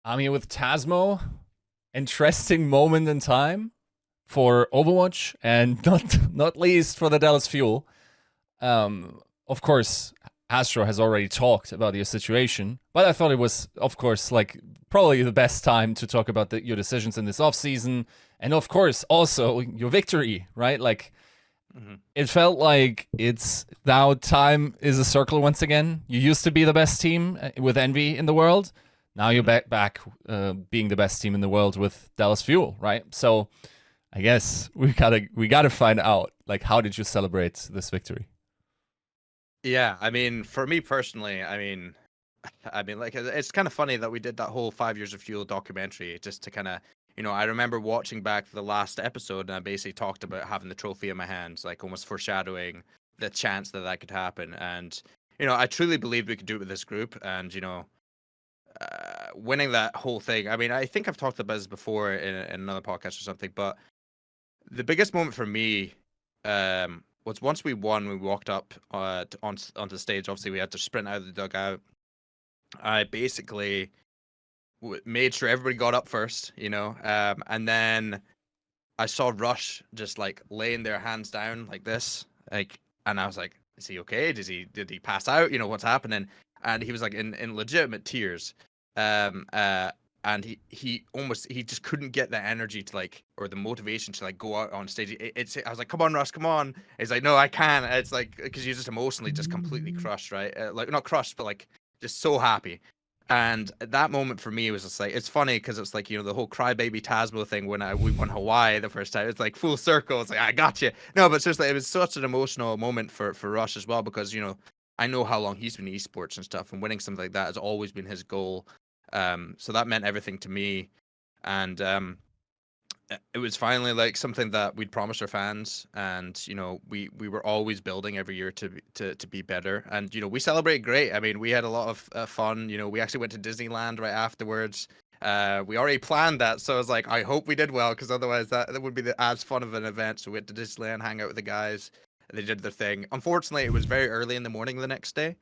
I mean, with TazMo, interesting moment in time for Overwatch, and not least for the Dallas Fuel. Of course, Astro has already talked about your situation, but I thought it was, of course, like probably the best time to talk about your decisions in this offseason, and of course also your victory, right? Like, it felt like it's now time is a circle once again. You used to be the best team with Envy in the world. Now you're back being the best team in the world with Dallas Fuel, right? So I guess we gotta find out, like, how did you celebrate this victory? Yeah, I mean, for me personally, like it's kind of funny that we did that whole 5 years of Fuel documentary just to kind of, I remember watching back the last episode and I basically talked about having the trophy in my hands, like almost foreshadowing the chance that that could happen. And, I truly believed we could do it with this group and, winning that whole thing. I mean, I think I've talked about this before in another podcast or something, but the biggest moment for me was once we won, we walked up onto the stage. Obviously, we had to sprint out of the dugout. I basically made sure everybody got up first, and then I saw Rush just like laying their hands down like this, like, and I was like, "Is he okay? Did he pass out? What's happening?" And he was like in legitimate tears, and he just couldn't get the energy to like, or the motivation to like go out on stage. I was like, "Come on, Rush, come on!" He's like, "No, I can't." It's like because he's just emotionally just completely crushed, right? Like not crushed, but like just so happy. And that moment for me was just like, it's funny because it's like, the whole crybaby TazMo thing when we won Hawaii the first time. It's like full circle. It's like, I got you. No, but seriously, it was such an emotional moment for Rush as well because, I know how long he's been esports and stuff, and winning something like that has always been his goal. So that meant everything to me. And it was finally like something that we'd promised our fans, and we were always building every year to be better. And we celebrated great. I mean, we had a lot of fun. We actually went to Disneyland right afterwards. We already planned that, so I was like, I hope we did well, because otherwise that would be as fun of an event. So we went to Disneyland, hang out with the guys. They did their thing. Unfortunately, it was very early in the morning the next day,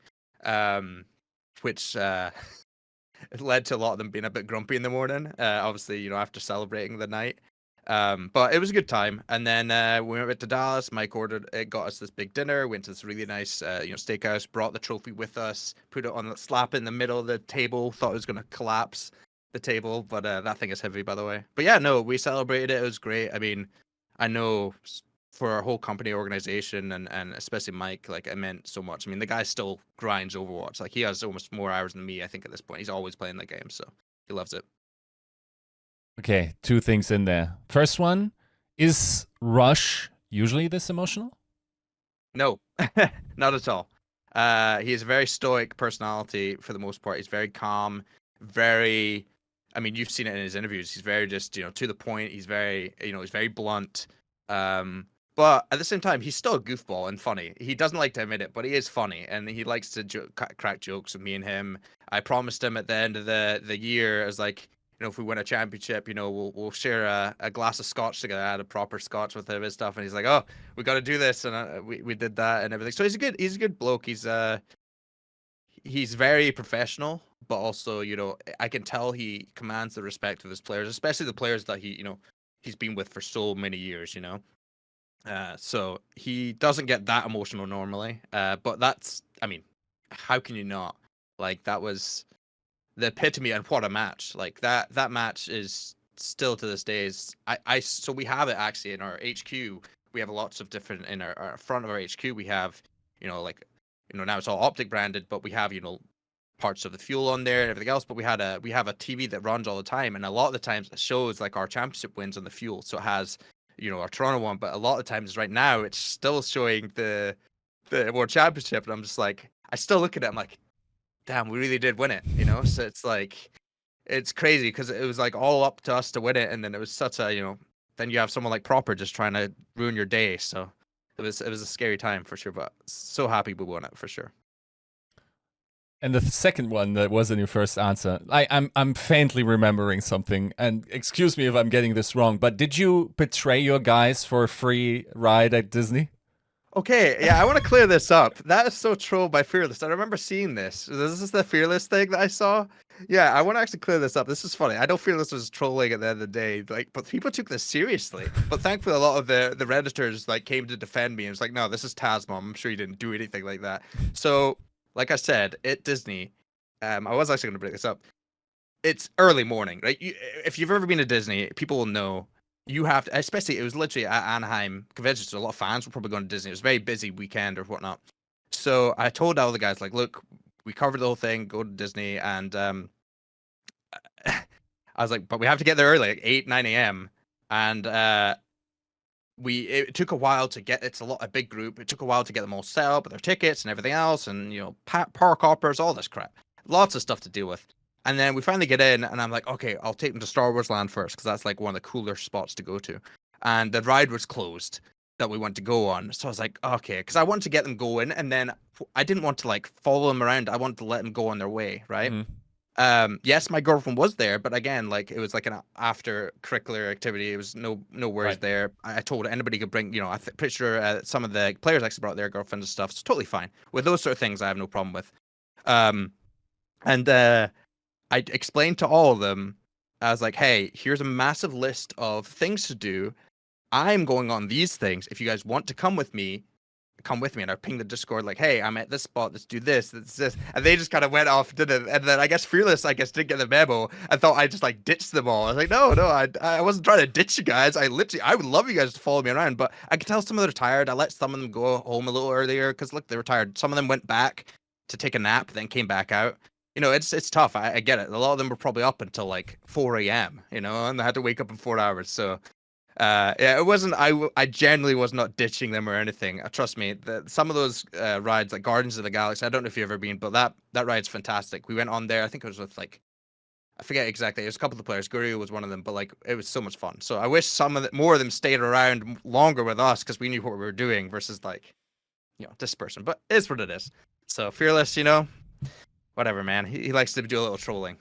which it led to a lot of them being a bit grumpy in the morning. Obviously, after celebrating the night. But it was a good time. And then we went to Dallas. Mike got us this big dinner. Went to this really nice, steakhouse. Brought the trophy with us. Put it on the slap in the middle of the table. Thought it was gonna collapse the table, but that thing is heavy, by the way. But yeah, no, we celebrated it. It was great. I mean, I know for our whole company organization and especially Mike, like, it meant so much. I mean, the guy still grinds Overwatch. Like, he has almost more hours than me, I think, at this point. He's always playing the game, so he loves it. Okay, two things in there. First one, is Rush usually this emotional? No, not at all. He has a very stoic personality for the most part. He's very calm, very. I mean, you've seen it in his interviews. He's very just, to the point. He's very, he's very blunt. But at the same time, he's still a goofball and funny. He doesn't like to admit it, but he is funny, and he likes to crack jokes with me and him. I promised him at the end of the year, I was like, if we win a championship, we'll share a glass of scotch together. I had a proper scotch with him and stuff, and he's like, "Oh, we got to do this," and we did that and everything. So he's a good bloke. He's very professional, but also, I can tell he commands the respect of his players, especially the players that he's been with for so many years. So he doesn't get that emotional normally. But that's, I mean, how can you not? Like, that was the epitome, and what a match. Like, that match is still to this day so we have it actually in our HQ. We have lots of different in our front of our HQ. We have, now it's all Optic branded, but we have, parts of the fuel on there and everything else. But we have a TV that runs all the time, and a lot of the times it shows like our championship wins on the fuel. So it has, our Toronto one, but a lot of the times right now it's still showing the World Championship, and I'm just like, I still look at it, I'm like, damn, we really did win it, So it's like, it's crazy because it was like all up to us to win it, and then it was such a, then you have someone like Proper just trying to ruin your day. So it was a scary time for sure, but so happy we won it for sure. And the second one that wasn't your first answer, I'm faintly remembering something, and excuse me if I'm getting this wrong, but did you betray your guys for a free ride at Disney? Okay, yeah, I want to clear this up. That is so trolled by Fearless. I remember seeing this. This is the Fearless thing that I saw. Yeah, I want to actually clear this up. This is funny. I don't feel this was trolling at the end of the day, like, but people took this seriously. But thankfully, a lot of the redditors like came to defend me. And it's like, no, this is TazMo. I'm sure you didn't do anything like that. So, like I said, at Disney, I was actually going to bring this up. It's early morning, right? If you've ever been to Disney, people will know you have to. Especially, it was literally at Anaheim Convention, so a lot of fans were probably going to Disney. It was a very busy weekend or whatnot. So I told all the guys, like, look, we covered the whole thing. Go to Disney, and I was like, but we have to get there early, like 8, 9 a.m. And it took a while to get. It's a big group. It took a while to get them all set up with their tickets and everything else, and park hoppers, all this crap. Lots of stuff to deal with. And then we finally get in, and I'm like, okay, I'll take them to Star Wars Land first, because that's like one of the cooler spots to go to. And the ride was closed that we want to go on. So I was like, okay, because I wanted to get them going, and then I didn't want to like follow them around. I wanted to let them go on their way, right? Yes, my girlfriend was there, but again, like it was like an after curricular activity. It was no worries there. I told anybody could bring, I'm pretty sure some of the players actually brought their girlfriends and stuff. It's totally fine with those sort of things. I have no problem with. And I explained to all of them, I was like, hey, here's a massive list of things to do. I'm going on these things. If you guys want to come with me. And I pinged the Discord like, hey, I'm at this spot. Let's do this. And they just kind of went off, did it. And then I guess Fearless, didn't get the memo. I thought I just like ditched them all. I was like, no, I wasn't trying to ditch you guys. I would love you guys to follow me around, but I could tell some of them are tired. I let some of them go home a little earlier because look, they were tired. Some of them went back to take a nap, then came back out. It's tough. I get it. A lot of them were probably up until like 4 a.m. And they had to wake up in 4 hours. So. Yeah, it wasn't. I generally was not ditching them or anything. Trust me. Some of those rides, like Guardians of the Galaxy, I don't know if you've ever been, but that ride's fantastic. We went on there. I think it was with like, I forget exactly. It was a couple of the players. Guru was one of them, but like it was so much fun. So I wish more of them stayed around longer with us because we knew what we were doing versus like, this person. But it is what it is. So Fearless, whatever, man. He likes to do a little trolling.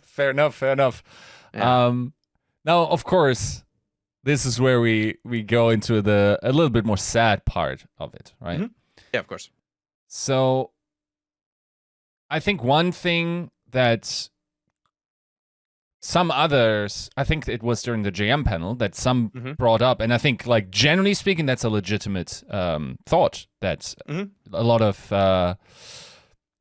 Fair enough. Yeah. Now, of course. This is where we go into a little bit more sad part of it, right? Mm-hmm. Yeah, of course. So I think one thing that some others, I think it was during the GM panel that some brought up, and I think like generally speaking, that's a legitimate thought that a lot of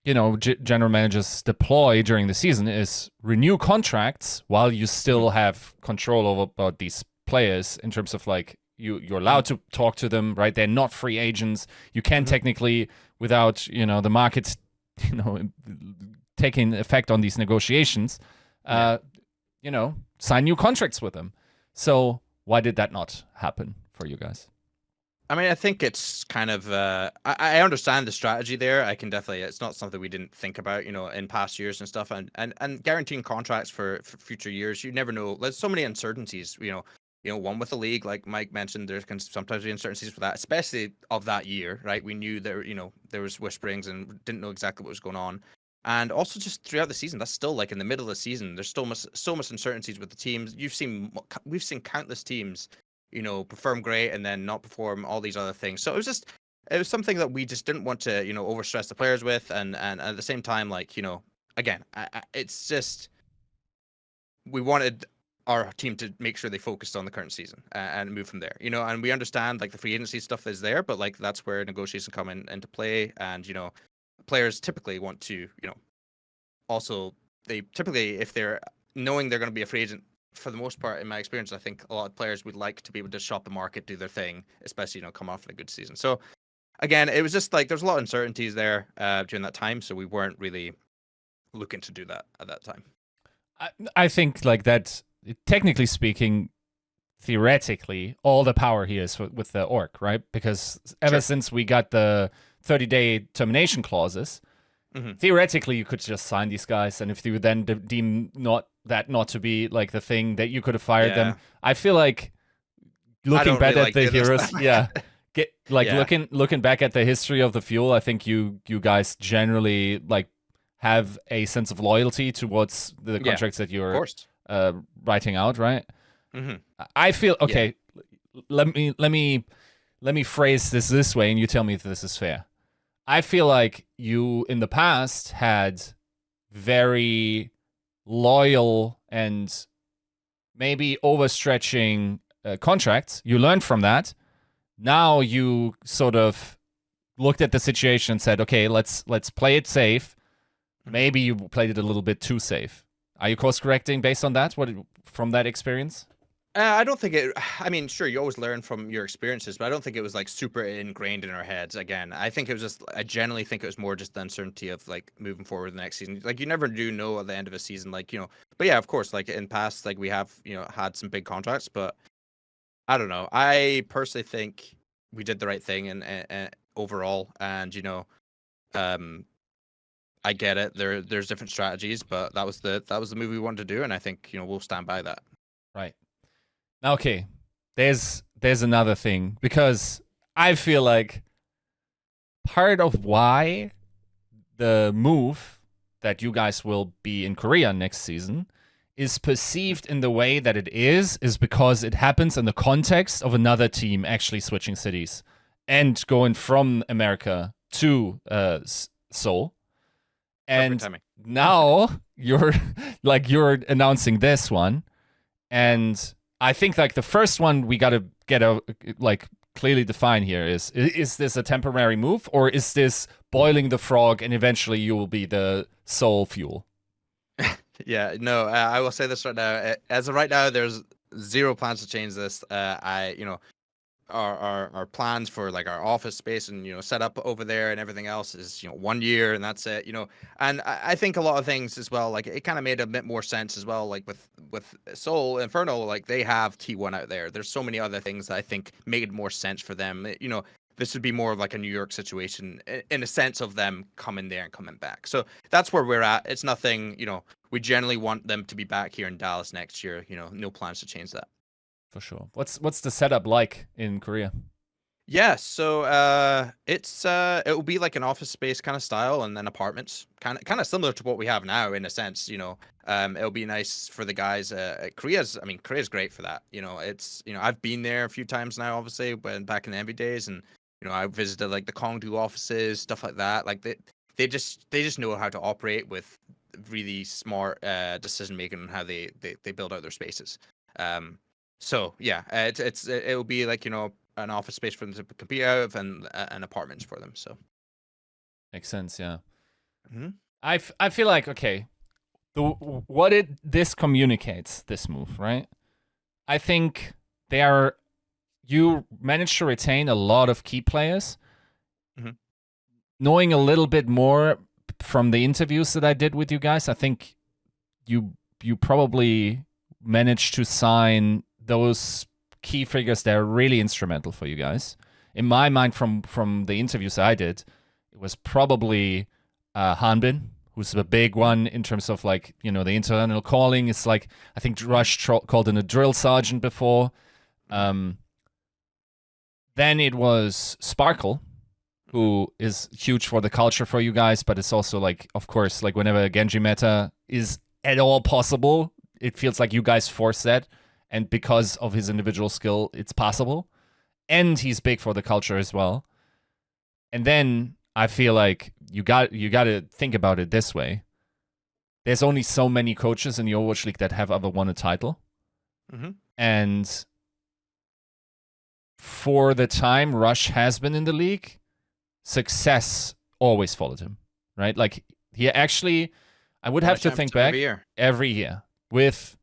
general managers deploy during the season is renew contracts while you still have control about these players in terms of like you're allowed to talk to them, right? They're not free agents. You can technically, without the markets taking effect on these negotiations, sign new contracts with them. So why did that not happen for you guys? I mean, I think it's kind of I understand the strategy there. I can definitely, it's not something we didn't think about, in past years and stuff, and guaranteeing contracts for future years. You never know. There's so many uncertainties, one with the league, like Mike mentioned, there can sometimes be uncertainties with that, especially of that year, right? We knew there was whisperings and didn't know exactly what was going on. And also just throughout the season, that's still like in the middle of the season, there's still so much uncertainties with the teams. We've seen countless teams, perform great and then not perform, all these other things. So it was something that we just didn't want to, overstress the players with. And at the same time, like, again, it's just, we wanted our team to make sure they focused on the current season and move from there, and we understand like the free agency stuff is there, but like that's where negotiations come into play. And, players typically want to, also they typically, if they're knowing they're going to be a free agent, for the most part, in my experience, I think a lot of players would like to be able to shop the market, do their thing, especially, come off in a good season. So again, it was just like, there's a lot of uncertainties there during that time. So we weren't really looking to do that at that time. I think like that, technically speaking, theoretically, all the power here is with the org, right? Because ever since we got the 30-day termination clauses, theoretically you could just sign these guys, and if you then deem not to be like the thing that you could have fired them, I feel like looking back at the heroes, looking back at the history of the Fuel, I think you guys generally like have a sense of loyalty towards the contracts that you're writing out, right? I feel okay. Let me phrase this way, and you tell me if this is fair. I feel like you in the past had very loyal and maybe overstretching contracts. You learned from that. Now you sort of looked at the situation and said, okay, let's play it safe. Maybe you played it a little bit too safe. Are you course correcting based on that? From that experience? I don't think it. I mean, sure, you always learn from your experiences, but I don't think it was like super ingrained in our heads. Again, I think it was just. I generally think it was more just the uncertainty of like moving forward the next season. Like you never do know at the end of a season, like But yeah, of course, like in past, like we have had some big contracts, but I don't know. I personally think we did the right thing and overall, and um, I get it. There's different strategies, but that was the move we wanted to do, and I think we'll stand by that. Right. Okay, there's another thing, because I feel like part of why the move that you guys will be in Korea next season is perceived in the way that it is because it happens in the context of another team actually switching cities and going from America to Seoul. And now you're announcing this one, and I think like the first one we got to get clearly define here is this a temporary move, or is this boiling the frog and eventually you will be the Seoul fuel? Yeah, no, I will say this right now. As of right now, there's zero plans to change this. Our plans for like our office space and set up over there and everything else is 1 year and that's it. And I think a lot of things as well, like it kind of made a bit more sense as well, like with Seoul Inferno, like they have T1 out there. There's so many other things that I think made more sense for them. This would be more of like a New York situation in a sense of them coming there and coming back. So that's where we're at. It's nothing, we generally want them to be back here in Dallas next year. No plans to change that. For sure. What's the setup like in Korea? Yeah, so it will be like an office space kind of style, and then apartments, kind of similar to what we have now in a sense. It'll be nice for the guys. Korea's great for that. It's I've been there a few times now, obviously, when back in the NBA days, and I visited like the Kongdu offices, stuff like that. Like they just know how to operate with really smart decision making on how they build out their spaces. So yeah, it'll be like an office space for them to compete out of and apartments for them. So makes sense, yeah. Mm-hmm. I feel like okay, this communicates, this move, right? I think you managed to retain a lot of key players. Mm-hmm. Knowing a little bit more from the interviews that I did with you guys, I think you probably managed to sign those key figures that are really instrumental for you guys. In my mind, from the interviews I did, it was probably Hanbin, who's the big one in terms of like the internal calling. It's like I think Rush called in a drill sergeant before. Then it was Sparkle, who is huge for the culture for you guys, but it's also like, of course, like whenever a Genji meta is at all possible, it feels like you guys force that. And because of his individual skill, it's possible. And he's big for the culture as well. And then I feel like you got to think about it this way. There's only so many coaches in the Overwatch League that have ever won a title. Mm-hmm. And for the time Rush has been in the league, success always followed him, right? Like he actually, I would have to think back every year with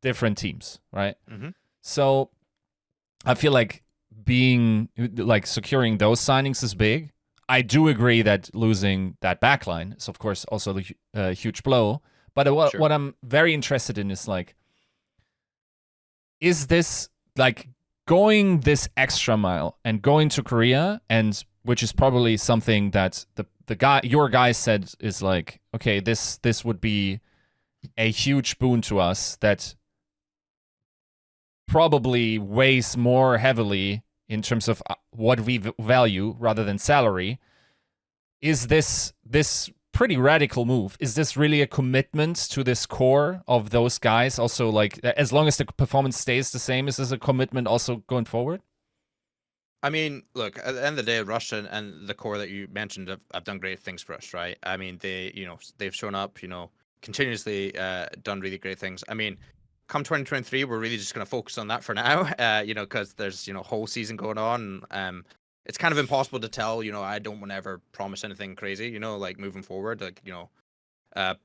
different teams, right? Mm-hmm. So I feel like securing those signings is big. I do agree that losing that backline is of course also a huge blow. But what I'm very interested in is like, is this like going this extra mile and going to Korea, and which is probably something that your guy said is like, okay, this would be a huge boon to us that probably weighs more heavily in terms of what we value rather than salary. Is this pretty radical move? Is this really a commitment to this core of those guys? Also, like, as long as the performance stays the same, is this a commitment also going forward? I mean, look, at the end of the day, Rush and the core that you mentioned have done great things for us, right? I mean, they've shown up, continuously done really great things. I mean, come 2023, we're really just going to focus on that for now, because there's, whole season going on. It's kind of impossible to tell, I don't want to ever promise anything crazy, like moving forward, like,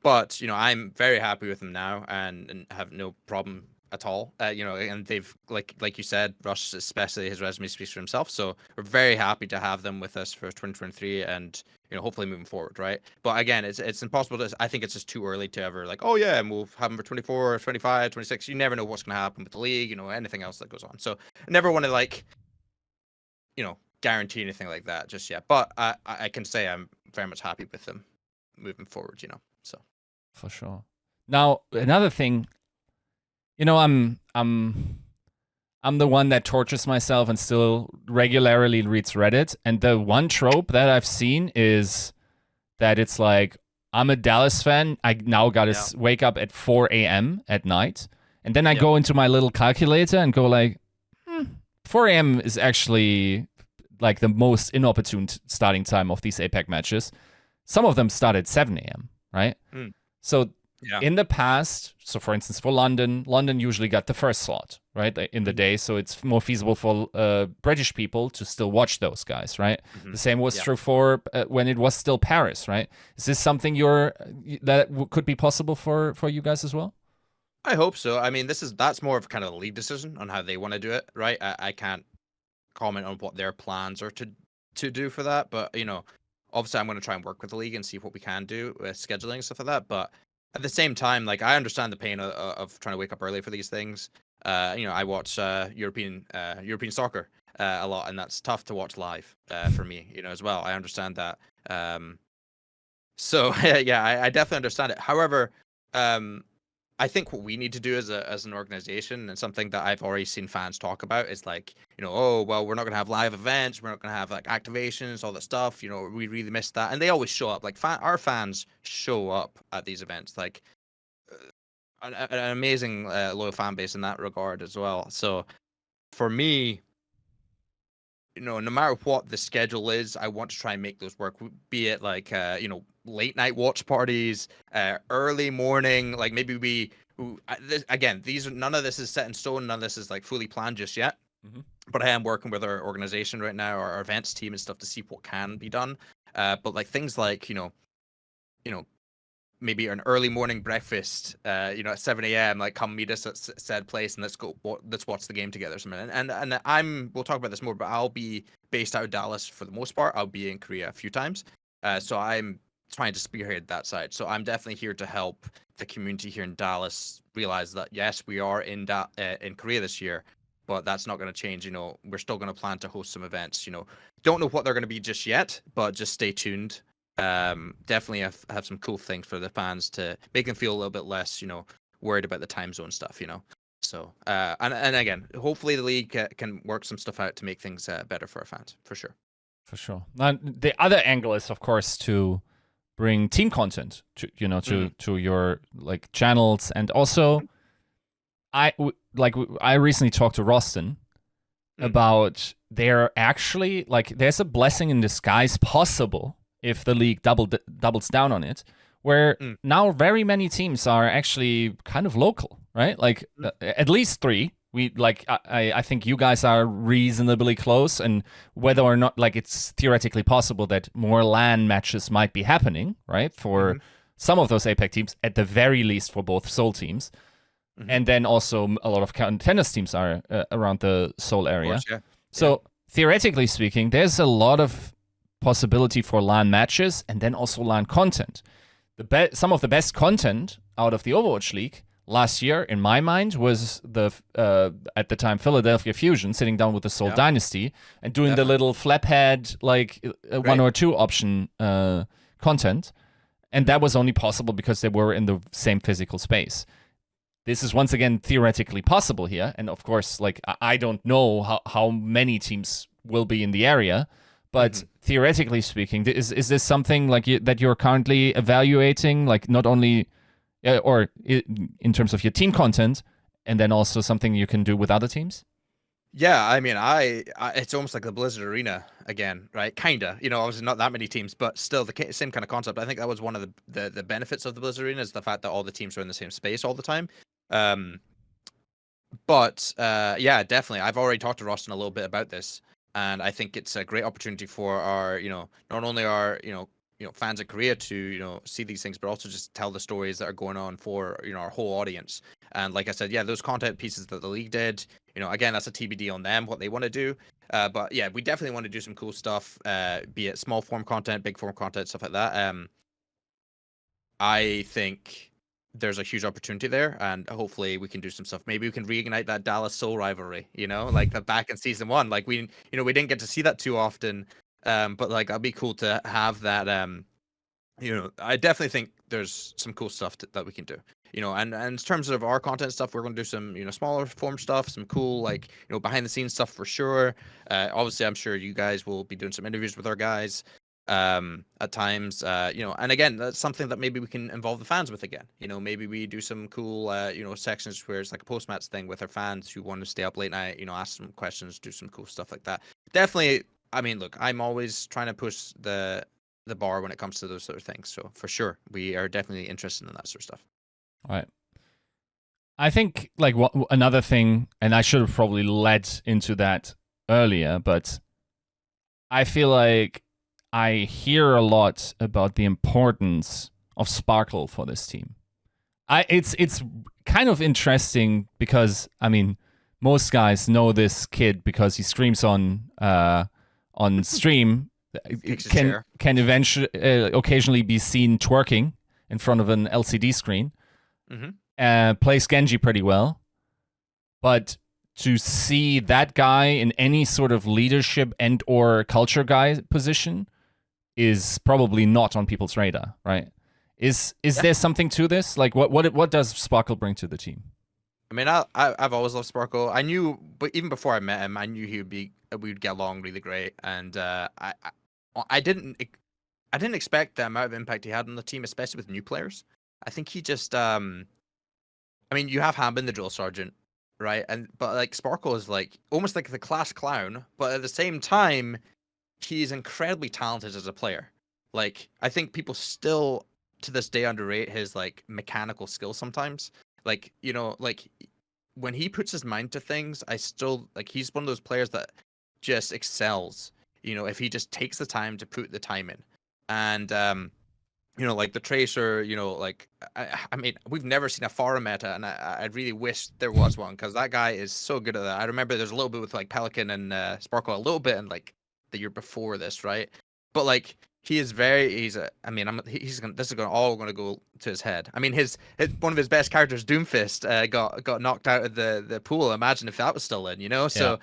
but, I'm very happy with them now and have no problem at all. And they've like you said, Rush especially, his resume speaks for himself. So we're very happy to have them with us for 2023, and hopefully moving forward, right? But again, it's impossible to. I think it's just too early to ever like, oh yeah, and we'll have them for 24, 25, 26. You never know what's going to happen with the league, anything else that goes on. So I never want to like, guarantee anything like that just yet. But I can say I'm very much happy with them moving forward. So For sure. Now another thing. I'm the one that tortures myself and still regularly reads Reddit. And the one trope that I've seen is that it's like, I'm a Dallas fan. I now got to wake up at 4 a.m. at night. And then I go into my little calculator and go like, 4 a.m. is actually like the most inopportune starting time of these APAC matches. Some of them start at 7 a.m., right? So in the past, so for instance, for London usually got the first slot, right, in the day. So it's more feasible for British people to still watch those guys, right? The same was true for when it was still Paris, right? Is this something that could be possible for you guys as well? I hope so. I mean, that's more of kind of a league decision on how they want to do it, right? I can't comment on what their plans are to do for that, but obviously I'm going to try and work with the league and see what we can do with scheduling and stuff like that. But at the same time, like I understand the pain of trying to wake up early for these things. I watch European soccer a lot, and that's tough to watch live for me, as well. I understand that. So yeah, I definitely understand it. However, I think what we need to do as an organization, and something that I've already seen fans talk about, is like, oh well, we're not gonna have live events, we're not gonna have like activations, all that stuff. We really miss that, and they always show up. Like our fans show up at these events, like an amazing loyal fan base in that regard as well. So for me, no matter what the schedule is, I want to try and make those work. Be it like late night watch parties, early morning, like maybe none of this is set in stone, none of this is like fully planned just yet. But I am working with our organization right now, our events team and stuff, to see what can be done. But like things like maybe an early morning breakfast, at 7 a.m. Like come meet us at said place and let's watch the game together or something. And we'll talk about this more, but I'll be based out of Dallas for the most part. I'll be in Korea a few times, so I'm trying to spearhead that side. So I'm definitely here to help the community here in Dallas realize that yes, we are in Korea this year, but that's not going to change. We're still going to plan to host some events. Don't know what they're going to be just yet, but just stay tuned. Definitely have some cool things for the fans to make them feel a little bit less, worried about the time zone stuff, So, and again, hopefully the league can work some stuff out to make things better for our fans, for sure. For sure. Now, the other angle is, of course, to bring team content to your like channels, and also, I recently talked to Roston about there's a blessing in disguise possible if the league doubles down on it, where now very many teams are actually kind of local, right? Like at least 3. I think you guys are reasonably close, and whether or not like it's theoretically possible that more LAN matches might be happening, right? For some of those APAC teams, at the very least for both Seoul teams. And then also a lot of Contenders teams are around the Seoul area. Of course, yeah. So theoretically speaking, there's a lot of possibility for LAN matches and then also LAN content. Some of the best content out of the Overwatch League last year, in my mind, was the at the time Philadelphia Fusion sitting down with the Seoul Dynasty and doing the little flaphead like 1 or 2 option content, and that was only possible because they were in the same physical space. This is once again theoretically possible here, and of course, like I don't know how many teams will be in the area, but theoretically speaking, is this something like that you're currently evaluating, like not only or in terms of your team content, and then also something you can do with other teams? Yeah, I mean, it's almost like the Blizzard Arena again, right? Kinda, obviously not that many teams, but still the same kind of concept. I think that was one of the benefits of the Blizzard Arena is the fact that all the teams are in the same space all the time. Um, but yeah, definitely, I've already talked to Rostin a little bit about this, and I think it's a great opportunity for our, not only our, fans in Korea to, see these things, but also just tell the stories that are going on for, our whole audience. And like I said, yeah, those content pieces that the league did, again, that's a TBD on them, what they want to do. But yeah, we definitely want to do some cool stuff, be it small form content, big form content, stuff like that. I think there's a huge opportunity there, and hopefully we can do some stuff. Maybe we can reignite that Dallas Soul rivalry, like the back in season one. Like we didn't get to see that too often. But like that'd be cool to have that. I definitely think there's some cool stuff that we can do. And in terms of our content stuff, we're going to do some, smaller form stuff, some cool, like, behind the scenes stuff for sure. Obviously, I'm sure you guys will be doing some interviews with our guys at times, and again, that's something that maybe we can involve the fans with again. Maybe we do some cool, sections where it's like a post-match thing with our fans who want to stay up late night, ask some questions, do some cool stuff like that. Definitely, I mean, look, I'm always trying to push the bar when it comes to those sort of things. So for sure, we are definitely interested in that sort of stuff. All right. I think like another thing, and I should have probably led into that earlier, but I feel like I hear a lot about the importance of Sparkle for this team. It's kind of interesting because I mean most guys know this kid because he screams on stream. Can eventually occasionally be seen twerking in front of an LCD screen. Plays Genji pretty well, but to see that guy in any sort of leadership and or culture guy position is probably not on people's radar, right? Is there something to this? Like what does Sparkle bring to the team? I mean, I've always loved Sparkle. I knew, but even before I met him, I knew we'd get along really great, and I didn't expect the amount of impact he had on the team, especially with new players. I think he just I mean, you have Hambin, the drill sergeant, right? But like Sparkle is like almost like the class clown, but at the same time, he's incredibly talented as a player. Like I think people still to this day underrate his like mechanical skills sometimes. Like, like when he puts his mind to things, I still like he's one of those players that just excels, if he just takes the time to put the time in. And like the Tracer, like I mean, we've never seen a Pharah meta, and I really wish there was one because that guy is so good at that. I remember there's a little bit with like Pelican and Sparkle a little bit, and like the year before this, right? But like he is this is all gonna go to his head. I mean, his one of his best characters, Doomfist, got knocked out of the pool. Imagine if that was still in, So,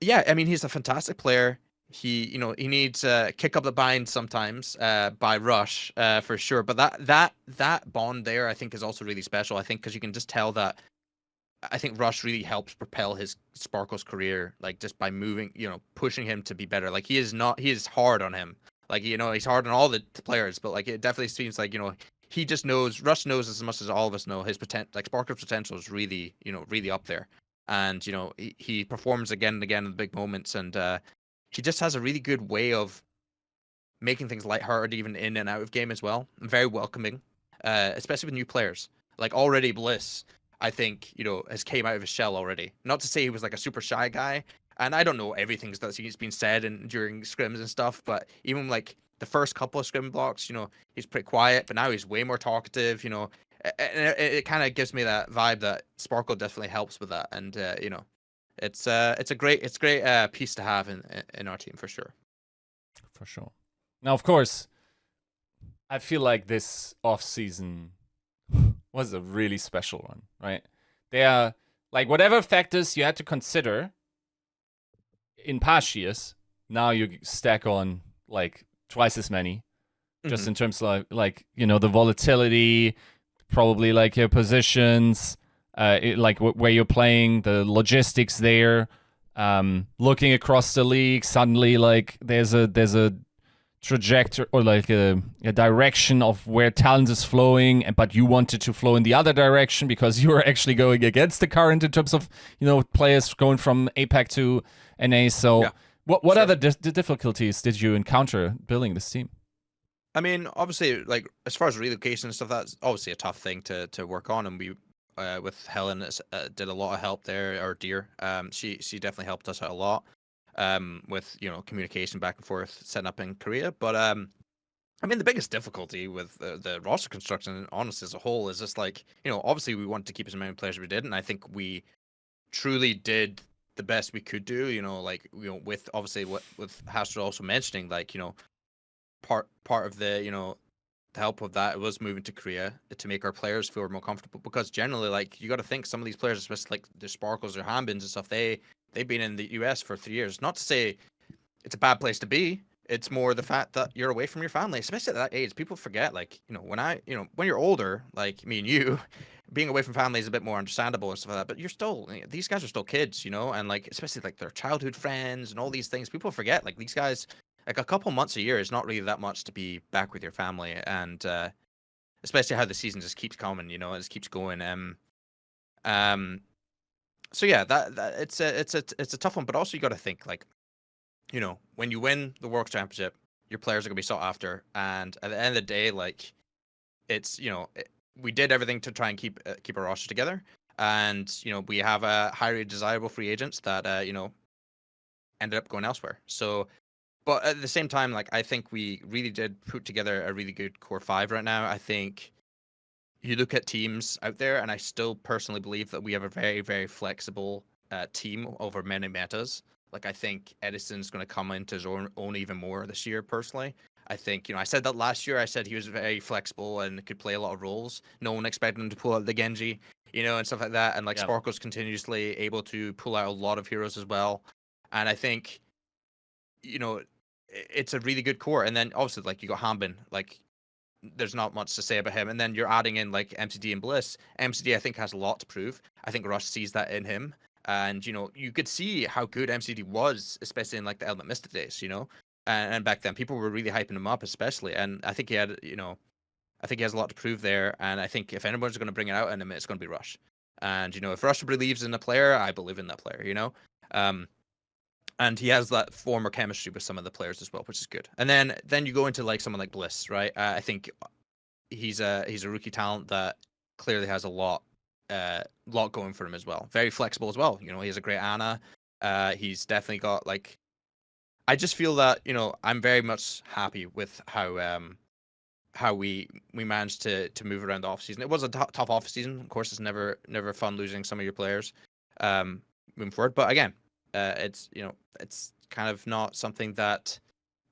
yeah, I mean, he's a fantastic player. He needs kick up the bind sometimes by Rush for sure. But that bond there, I think, is also really special. I think because you can just tell that I think Rush really helps propel his Sparkle's career, like just by moving, pushing him to be better. Like he is hard on him. Like, he's hard on all the players, but like it definitely seems like, he just knows, Rush knows as much as all of us know his potential, like Sparkle's potential is really, really up there. And, he performs again and again in the big moments. And he just has a really good way of making things lighthearted, even in and out of game as well. Very welcoming, especially with new players. Like already Bliss, I think, has came out of his shell already. Not to say he was like a super shy guy, and I don't know everything that's been said during scrims and stuff, but even like the first couple of scrim blocks, he's pretty quiet, but now he's way more talkative, and it kind of gives me that vibe that Sparkle definitely helps with that, and it's a great piece to have in our team for sure. For sure. Now, of course, I feel like this offseason was a really special one, right? There are, like, whatever factors you had to consider in past years, now you stack on, like, twice as many, just in terms of, like, the volatility, probably, like, your positions, like, where you're playing, the logistics there, looking across the league, suddenly, like, there's a trajectory or like a direction of where talent is flowing, but you wanted to flow in the other direction because you were actually going against the current in terms of players going from APAC to NA. So Yeah, what sure. other difficulties did you encounter building this team? I mean, obviously, like as far as relocation and stuff, that's obviously a tough thing to work on, and we with Helen did a lot of help there. Or Deer, she definitely helped us out a lot with communication back and forth, setting up in Korea. But I mean, the biggest difficulty with the roster construction, honestly, as a whole, is just like obviously we wanted to keep as many players as we did, and I think we truly did the best we could do. With obviously with Hastro also mentioning, like part of the help of that was moving to Korea to make our players feel more comfortable, because generally, like, you got to think some of these players, especially like the Sparkles or Hanbins and stuff, they've been in the US for 3 years. Not to say it's a bad place to be. It's more the fact that you're away from your family, especially at that age. People forget, like, when you're older, like me and you, being away from family is a bit more understandable and stuff like that. But you're still, these guys are still kids, and like, especially like their childhood friends and all these things. People forget, like, these guys, like, a couple months a year is not really that much to be back with your family, and especially how the season just keeps coming, it just keeps going. So yeah, that it's a tough one, but also you got to think, like, when you win the World Championship, your players are gonna be sought after, and at the end of the day, like, it's we did everything to try and keep our roster together, and we have a highly desirable free agents that ended up going elsewhere. So, but at the same time, like, I think we really did put together a really good core 5 right now. I think you look at teams out there, and I still personally believe that we have a very, very flexible team over many metas. Like, I think Edison's going to come into his own even more this year, personally. I think, I said that last year. I said he was very flexible and could play a lot of roles. No one expected him to pull out the Genji, and stuff like that. And, like, Sparkle's continuously able to pull out a lot of heroes as well. And I think, it's a really good core. And then, obviously, like, you got Hanbin. Like, there's not much to say about him. And then you're adding in, like, MCD and Bliss. MCD, I think, has a lot to prove. I think Rush sees that in him. And, you could see how good MCD was, especially in, like, the Element Mystic days, and back then people were really hyping him up, especially. And I think he had, I think he has a lot to prove there. And I think if anyone's going to bring it out in him, it's going to be Rush. And, if Rush believes in a player, I believe in that player, and he has that former chemistry with some of the players as well, which is good. And then you go into, like, someone like Bliss, right? I think he's a rookie talent that clearly has a lot going for him as well. Very flexible as well. He has a great Ana. He's definitely got, like, I just feel that I'm very much happy with how we managed to move around the off season. It was a tough off season. Of course, it's never fun losing some of your players moving forward. But again, it's it's kind of not something that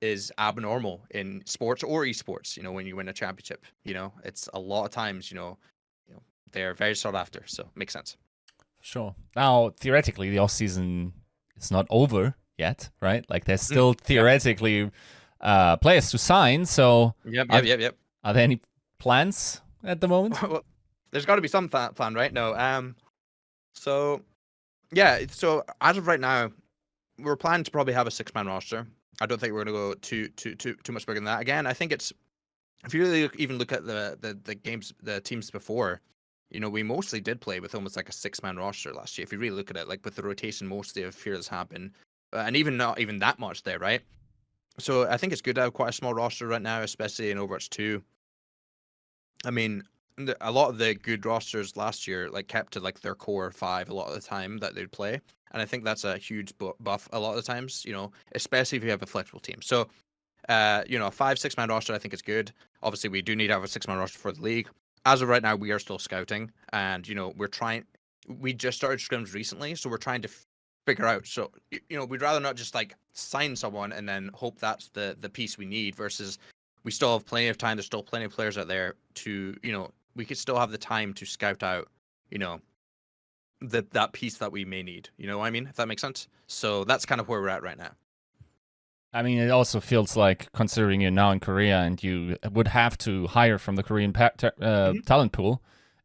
is abnormal in sports or esports. When you win a championship, it's a lot of times they're very sought after, so it makes sense. Sure. Now, theoretically, the off season is not over yet, right? Like, there's still theoretically players to sign. So, Yep. Are there any plans at the moment? Well, there's got to be some plan, right? No. So, yeah. So as of right now, we're planning to probably have a 6-man roster. I don't think we're going to go too much bigger than that. Again, I think it's, if you really even look at the games, the teams before, we mostly did play with almost like a 6-man roster last year. If you really look at it, like, with the rotation mostly of Fearless happen, and even not even that much there, right? So I think it's good to have quite a small roster right now, especially in Overwatch 2. I mean, a lot of the good rosters last year, like, kept to, like, their core 5 a lot of the time that they'd play. And I think that's a huge buff a lot of the times, especially if you have a flexible team. So, a 5-6-man roster, I think, is good. Obviously, we do need to have a 6-man roster for the league. As of right now, we are still scouting, and, we just started scrims recently, so we're trying to figure out. So, we'd rather not just, like, sign someone and then hope that's the piece we need, versus we still have plenty of time. There's still plenty of players out there to, we could still have the time to scout out, that piece that we may need. You know what I mean? If that makes sense. So that's kind of where we're at right now. I mean, it also feels like, considering you're now in Korea and you would have to hire from the Korean talent pool,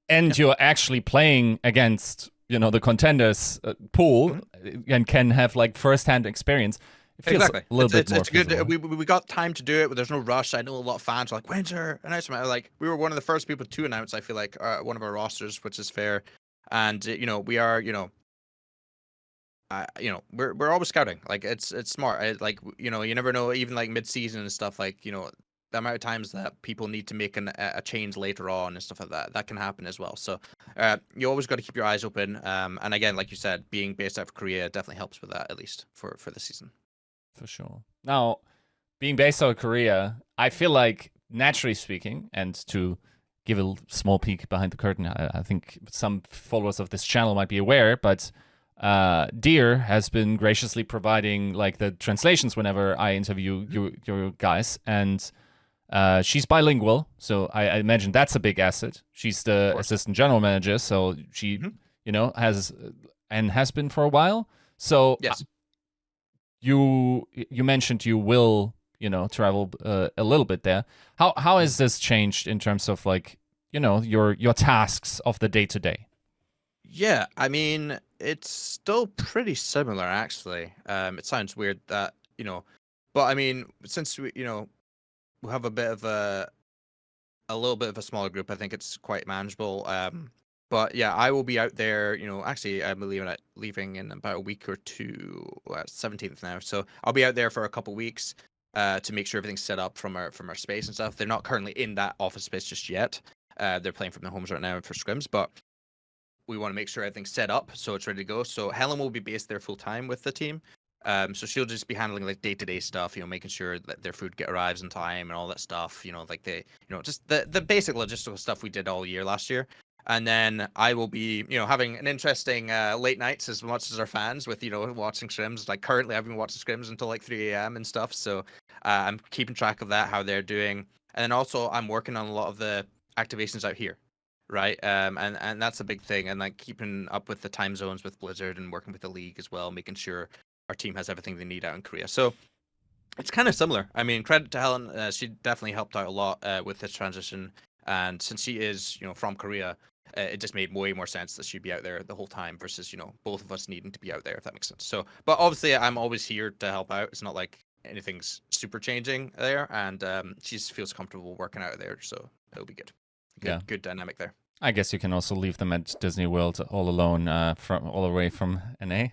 and you're actually playing against, the Contenders pool, and can have, like, first-hand experience, It feels Exactly. a little bit more It's good. feasible. We got time to do it, but there's no rush. I know a lot of fans are like, "When's our announcement?" Like we were one of the first people to announce. I feel like one of our rosters, which is fair, and we are we're always scouting. Like it's smart. Like you never know. Even like mid season and stuff. Like the amount of times that people need to make a change later on and stuff like that can happen as well. So you always got to keep your eyes open. And again, like you said, being based out of Korea definitely helps with that, at least for the season. For sure. Now, being based out of Korea, I feel like, naturally speaking, and to give a small peek behind the curtain, I think some followers of this channel might be aware, but Deer has been graciously providing like the translations whenever I interview you guys, and she's bilingual, so I imagine that's a big asset. She's the assistant general manager, so she, has been for a while. So yes. You mentioned you will travel a little bit there. How has this changed in terms of like your tasks of the day to day? Yeah, I mean it's still pretty similar actually. It sounds weird that but I mean since we have a bit of a little bit of a smaller group, I think it's quite manageable. But yeah, I will be out there. Actually, I'm leaving in about a week or two. 17th now, so I'll be out there for a couple weeks to make sure everything's set up from our space and stuff. They're not currently in that office space just yet. They're playing from their homes right now for scrims, but we want to make sure everything's set up so it's ready to go. So Helen will be based there full time with the team. So she'll just be handling like day-to-day stuff, making sure that their food arrives in time and all that stuff, like just the basic logistical stuff we did all year last year. And then I will be, having an interesting late nights as much as our fans with, watching scrims. Like currently I've been watching scrims until like 3 a.m. and stuff. So I'm keeping track of that, how they're doing. And then also I'm working on a lot of the activations out here. Right. And that's a big thing. And like keeping up with the time zones with Blizzard and working with the league as well, making sure our team has everything they need out in Korea. So it's kind of similar. I mean, credit to Helen. She definitely helped out a lot with this transition. And since she is, from Korea, it just made way more sense that she'd be out there the whole time versus, both of us needing to be out there, if that makes sense. So, but obviously I'm always here to help out. It's not like anything's super changing there. And she feels comfortable working out there. So it'll be good. Good dynamic there. I guess you can also leave them at Disneyworld all alone, from all the way from NA.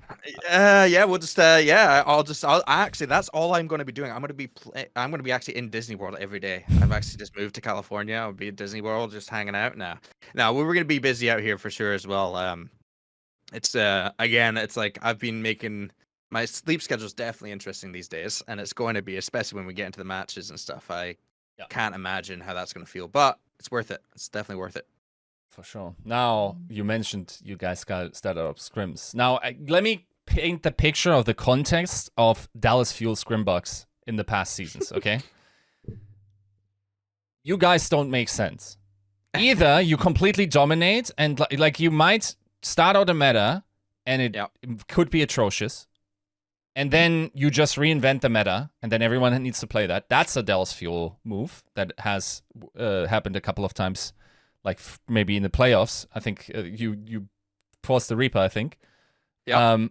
Yeah, we'll just I'll actually that's all I'm going to be doing. I'm going to be actually in Disney World every day. I've actually just moved to California. I'll be at Disney World just hanging out now. Now we're going to be busy out here for sure as well. It's again, it's like I've been making my sleep schedule's definitely interesting these days, and it's going to be, especially when we get into the matches and stuff. I can't imagine how that's going to feel, but it's worth it. It's definitely worth it. For sure. Now, you mentioned you guys got started up scrims. Now, let me paint the picture of the context of Dallas Fuel scrimbux in the past seasons, okay? You guys don't make sense. Either you completely dominate and like you might start out a meta and it could be atrocious, and then you just reinvent the meta and then everyone needs to play that. That's a Dallas Fuel move that has happened a couple of times. Like maybe in the playoffs, I think you forced the Reaper, I think. Yeah.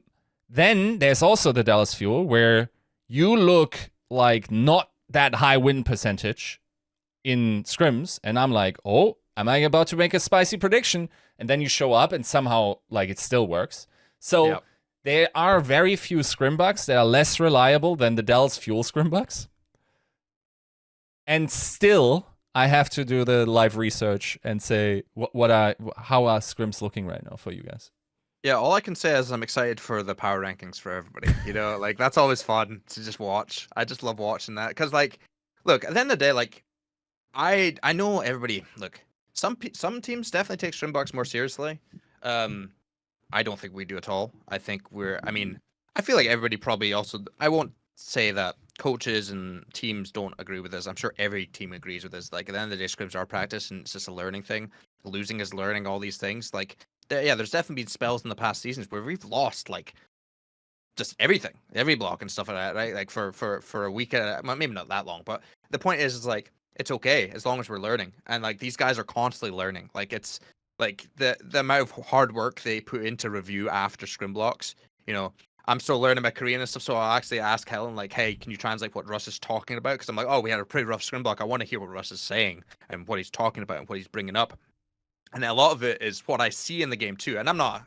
Then there's also the Dallas Fuel where you look like not that high win percentage in scrims, and I'm like, oh, am I about to make a spicy prediction? And then you show up and somehow like it still works. So there are very few scrimbucks that are less reliable than the Dallas Fuel scrimbucks. And still, I have to do the live research and say how are scrims looking right now for you guys? Yeah, all I can say is I'm excited for the power rankings for everybody. Like that's always fun to just watch. I just love watching that because, like, look, at the end of the day, like, I know everybody. Look, some teams definitely take Strimbox more seriously. I don't think we do at all. I think I feel like everybody probably also. I won't say that coaches and teams don't agree with this. I'm sure every team agrees with this. Like at the end of the day, scrims are practice and it's just a learning thing. Losing is learning, all these things. Like, there's definitely been spells in the past seasons where we've lost like just everything, every block and stuff like that, right? Like for a week, maybe not that long, but the point is like it's okay as long as we're learning. And like these guys are constantly learning. Like it's like the amount of hard work they put into review after scrim blocks. I'm still learning my Korean and stuff, so I'll actually ask Helen, like, hey, can you translate what Russ is talking about? Because I'm like, oh, we had a pretty rough scrim block. I want to hear what Russ is saying and what he's talking about and what he's bringing up. And a lot of it is what I see in the game too. And I'm not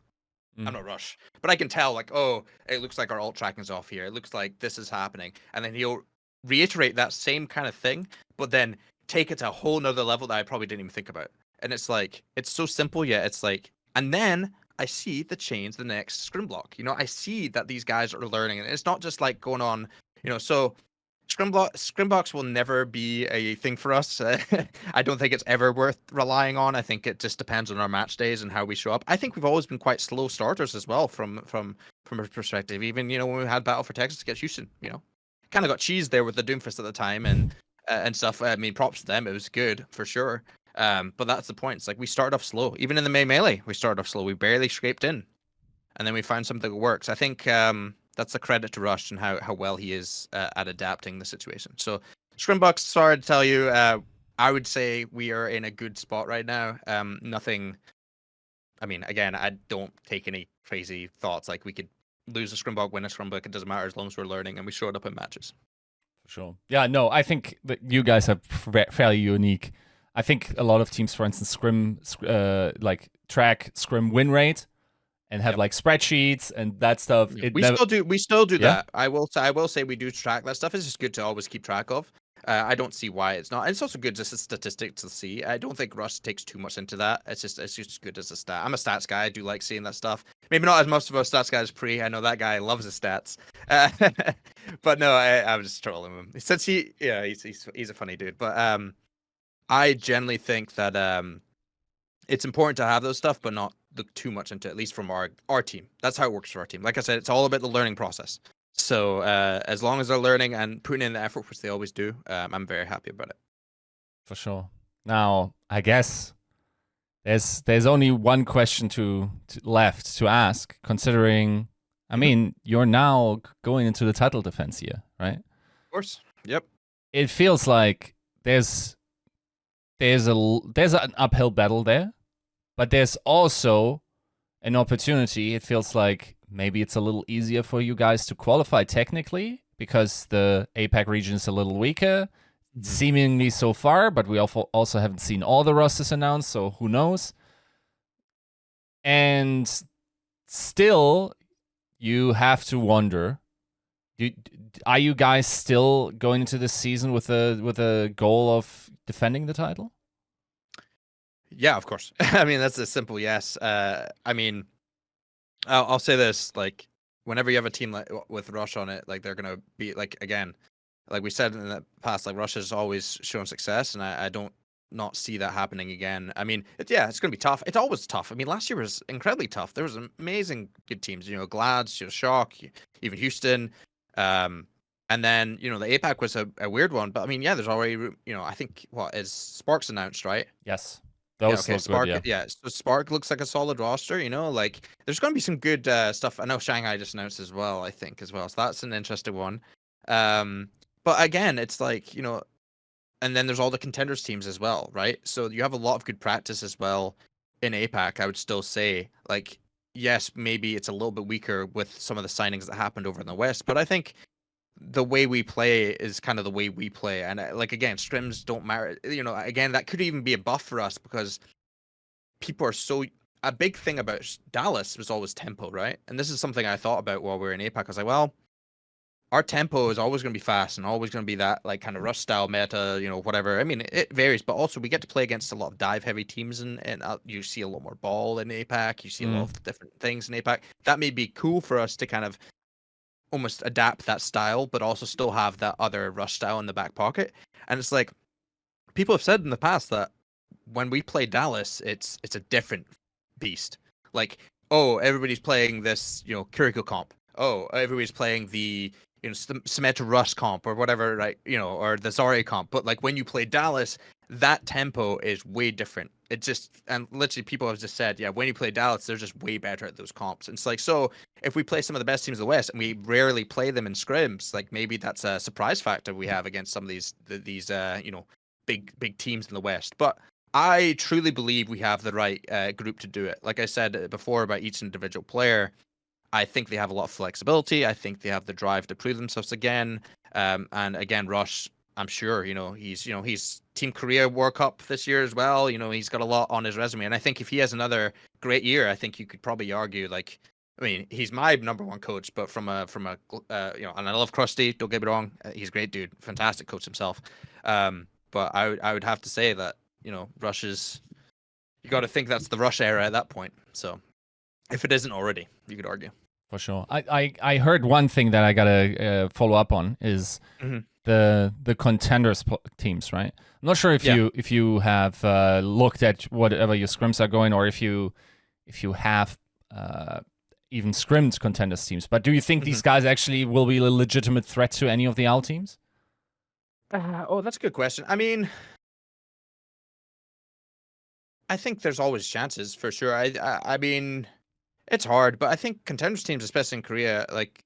Rush, but I can tell, like, oh, it looks like our alt tracking's off here. It looks like this is happening. And then he'll reiterate that same kind of thing, but then take it to a whole nother level that I probably didn't even think about. And it's like, it's so simple, yet it's like, and then I see the change the next scrim block. You know, I see that these guys are learning, and it's not just like going on, you know, so scrimbox will never be a thing for us. I don't think it's ever worth relying on. I think it just depends on our match days and how we show up. I think we've always been quite slow starters as well from a perspective. Even, you know, when we had Battle for Texas against Houston, you know, kind of got cheesed there with the Doomfist at the time and stuff. I mean, props to them. It was good for sure. But that's the point. It's like we started off slow. Even in the May Melee, we started off slow. We barely scraped in, and then we found something that works. I think that's a credit to Rush and how well he is at adapting the situation. So, Scrimbox, sorry to tell you, I would say we are in a good spot right now. Nothing. I mean, again, I don't take any crazy thoughts. Like, we could lose a Scrimbog, win a Scrimbog. It doesn't matter as long as we're learning and we showed up in matches. For sure. Yeah, no, I think that you guys are fairly unique. I think a lot of teams, for instance, like track scrim win rate and have like spreadsheets and that stuff. We still do that. I will say we do track that stuff. It's just good to always keep track of. I don't see why it's not. It's also good just a statistic to see. I don't think Rush takes too much into that. It's just good as a stat. I'm a stats guy. I do like seeing that stuff. Maybe not as most of our stats guys pre. I know that guy loves his stats. But no, I was just trolling him. Since he's a funny dude. But I generally think that it's important to have those stuff, but not look too much into it, at least from our team. That's how it works for our team. Like I said, it's all about the learning process. So as long as they're learning and putting in the effort, which they always do, I'm very happy about it. For sure. Now, I guess there's only one question left to ask, considering, I mean, you're now going into the title defense here, right? Of course. Yep. It feels like there's an uphill battle there, but there's also an opportunity. It feels like maybe it's a little easier for you guys to qualify technically because the APAC region is a little weaker, seemingly so far, but we also haven't seen all the rosters announced, so who knows? And still, you have to wonder, are you guys still going into this season with a goal of defending the title? Yeah, of course. I mean, that's a simple yes. I mean, I'll say this, like, whenever you have a team like with Rush on it, like, they're gonna be like, again, like we said in the past, like, Rush has always shown success, and I don't not see that happening again. I mean, it's gonna be tough. It's always tough. I mean, last year was incredibly tough. There was amazing good teams, you know, Glads, you know, Shock, even Houston. And then, you know, the APAC was a weird one, but I mean, yeah, there's already, you know, I think what is Sparks announced, right? Yes. Spark, good, yeah. So Spark looks like a solid roster, you know, like there's going to be some good stuff. I know Shanghai just announced as well, I think as well. So that's an interesting one. But again, it's like, you know, and then there's all the contenders teams as well, right? So you have a lot of good practice as well in APAC, I would still say. Like, yes, maybe it's a little bit weaker with some of the signings that happened over in the West, but I think the way we play is kind of the way we play. And like, again, scrims don't matter. You know, again, that could even be a buff for us because people are so. A big thing about Dallas was always tempo, right? And this is something I thought about while we were in APAC. I was like, well, our tempo is always going to be fast and always going to be that like kind of rush style meta, you know, whatever. I mean, it varies, but also we get to play against a lot of dive heavy teams, and you see a lot more ball in APAC. You see a lot of different things in APAC. That may be cool for us to kind of almost adapt that style, but also still have that other rush style in the back pocket. And it's like people have said in the past that when we play Dallas, it's a different beast. Like, oh, everybody's playing this, you know, Kiriko comp. Oh, everybody's playing the, you know, Symmetra Rush comp or whatever, right? You know, or the Zarya comp. But like when you play Dallas, that tempo is way different. It just, and literally people have just said, yeah, when you play Dallas, they're just way better at those comps. And it's like, so if we play some of the best teams in the West and we rarely play them in scrims, like maybe that's a surprise factor we have against some of these you know, big teams in the West. But I truly believe we have the right group to do it. Like I said before about each individual player, I think they have a lot of flexibility. I think they have the drive to prove themselves again. And again, Rush, I'm sure, he's Team Korea World Cup this year as well. He's got a lot on his resume. And I think if he has another great year, I think you could probably argue, like, I mean, he's my number one coach, but from a and I love Krusty, don't get me wrong. He's a great dude, fantastic coach himself. But I would have to say that, Rush is, you got to think that's the Rush era at that point. So if it isn't already, you could argue. For sure. I heard one thing that I gotta follow up on is the Contenders teams, right? I'm not sure if you have looked at whatever your scrims are going, or if you have even scrimmed Contenders teams. But do you think these guys actually will be a legitimate threat to any of the OWL teams? That's a good question. I mean, I think there's always chances for sure. I mean, it's hard, but I think Contenders teams, especially in Korea, like,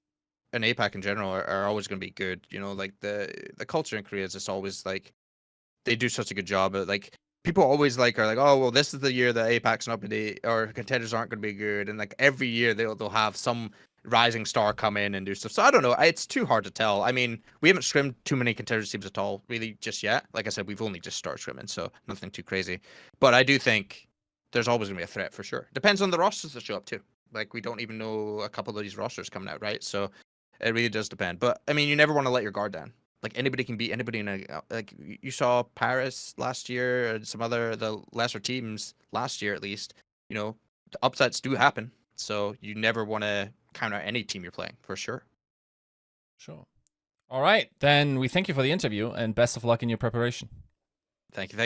and APAC in general, are always going to be good. Like the culture in Korea is just always like, they do such a good job. Like, people always are like, oh well, this is the year that APAC's not going to, or Contenders aren't going to be good, and like every year they'll have some rising star come in and do stuff. So I don't know. It's too hard to tell. I mean, we haven't scrimmed too many Contenders teams at all, really, just yet. Like I said, we've only just started scrimming, so nothing too crazy. But I do think there's always going to be a threat for sure. Depends on the rosters that show up too. Like, we don't even know a couple of these rosters coming out, right? So it really does depend. But I mean, you never want to let your guard down. Like, anybody can beat anybody like, you saw Paris last year and some other, the lesser teams last year at least. The upsets do happen. So you never want to count out any team you're playing, for sure. Sure. All right. Then we thank you for the interview and best of luck in your preparation. Thank you.